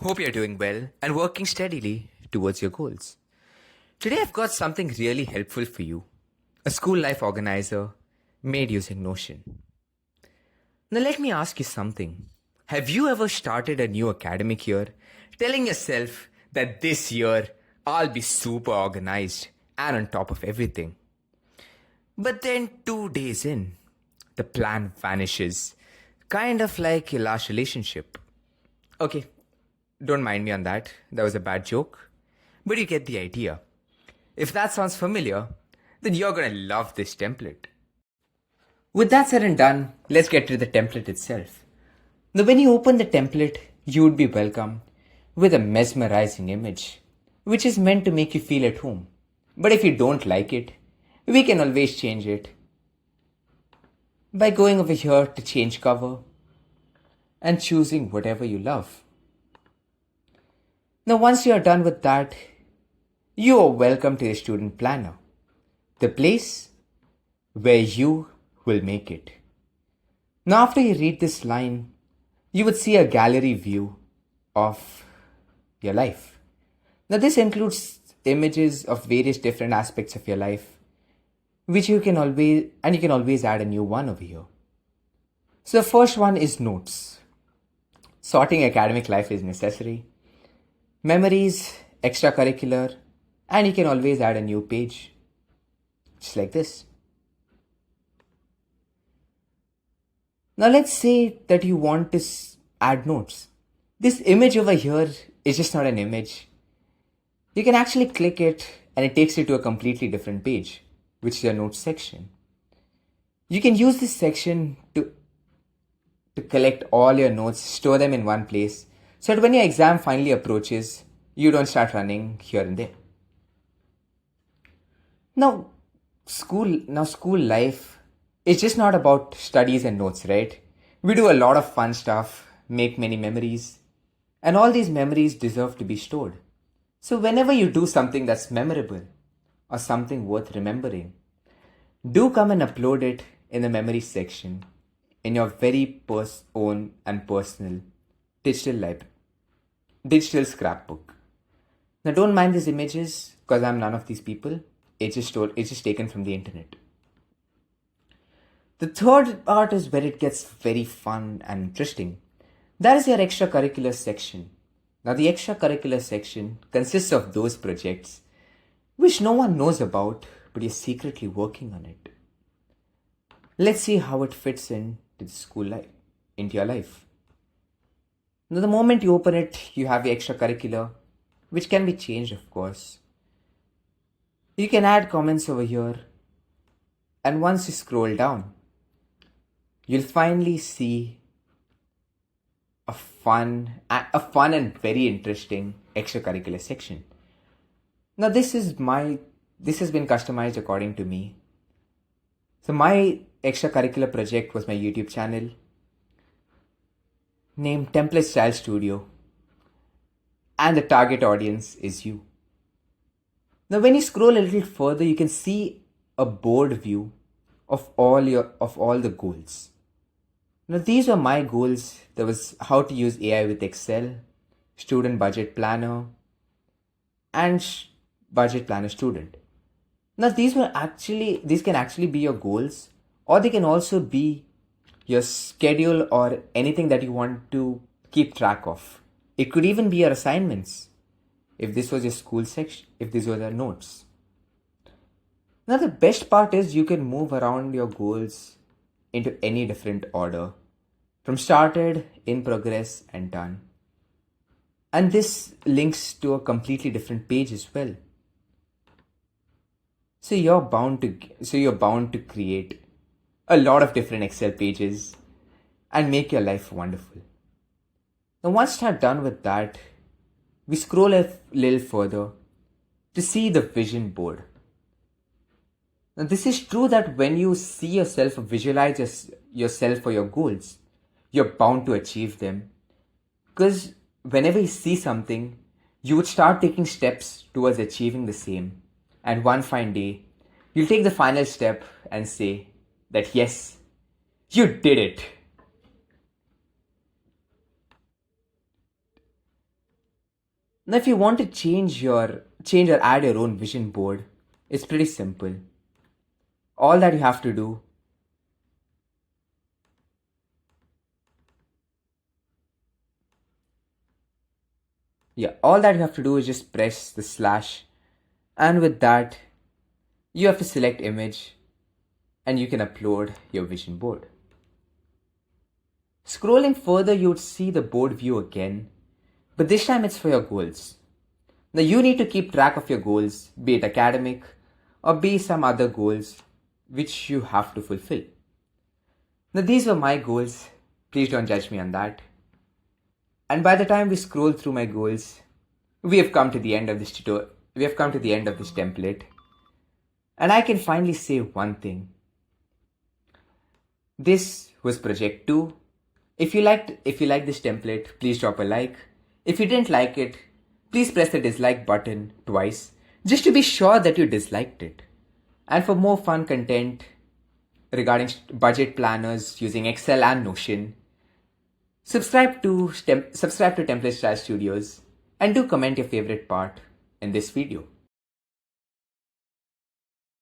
Hope you're doing well and working steadily towards your goals. Today I've got something really helpful for you, a school life organizer made using Notion. Now let me ask you something. Have you ever started a new academic year telling yourself that this year I'll be super organized and on top of everything? But then 2 days in, the plan vanishes, kind of like your last relationship. Okay, don't mind me on that. That was a bad joke. But you get the idea. If that sounds familiar, then you're gonna love this template. With that said and done, let's get to the template itself. Now, when you open the template, you would be welcomed with a mesmerizing image, which is meant to make you feel at home. But if you don't like it, we can always change it by going over here to change cover and choosing whatever you love. Now, once you are done with that, you are welcome to the student planner, the place where you will make it. Now, after you read this line, you would see a gallery view of your life. Now, this includes images of various different aspects of your life, which you can always add a new one over here. So, the first one is notes. Sorting academic life is necessary. Memories, extracurricular, and you can always add a new page, just like this. Now let's say that you want to add notes. This image over here is just not an image. You can actually click it and it takes you to a completely different page, which is your notes section. You can use this section to collect all your notes, store them in one place, so that when your exam finally approaches, you don't start running here and there. Now, school life is just not about studies and notes, right? We do a lot of fun stuff, make many memories, and all these memories deserve to be stored. So whenever you do something that's memorable or something worth remembering, do come and upload it in the memories section in your very own and personal digital scrapbook. Now don't mind these images because I'm none of these people. It's just taken from the internet. The third part is where it gets very fun and interesting. That is your extracurricular section. Now the extracurricular section consists of those projects which no one knows about, but you're secretly working on it. Let's see how it fits into the school life, into your life. Now the moment you open it, you have the extracurricular, which can be changed, of course. You can add comments over here, and once you scroll down, you'll finally see a fun and very interesting extracurricular section. Now this has been customized according to me. So my extracurricular project was my YouTube channel named Template Style Studio, and the target audience is you. Now when you scroll a little further, you can see a board view of all the goals. Now these were my goals. There was how to use AI with Excel, student budget planner, and budget planner student. Now these can actually be your goals, or they can also be your schedule or anything that you want to keep track of. It could even be your assignments if this was your school section, if these were the notes. Now the best part is you can move around your goals into any different order, from started, in progress, and done. And this links to a completely different page as well. So you're bound to create a lot of different Excel pages and make your life wonderful. Now once you're done with that, we scroll a little further to see the vision board. Now this is true that when you see yourself, visualize yourself for your goals, you're bound to achieve them. Because whenever you see something, you would start taking steps towards achieving the same. And one fine day, you'll take the final step and say that yes, you did it. Now, if you want to change or add your own vision board, it's pretty simple. All that you have to do all that you have to do is just press the slash, and with that, you have to select image and you can upload your vision board. Scrolling further, you would see the board view again, but this time it's for your goals. Now, you need to keep track of your goals, be it academic or be some other goals which you have to fulfill. Now, these were my goals. Please don't judge me on that. And by the time we scroll through my goals, we have come to the end of this tutorial. We have come to the end of this template. And I can finally say one thing. This was project 2. If you liked this template, please drop a like. If you didn't like it, please press the dislike button twice just to be sure that you disliked it. And for more fun content regarding budget planners using Excel and Notion, subscribe to Template Style Studios and do comment your favorite part in this video.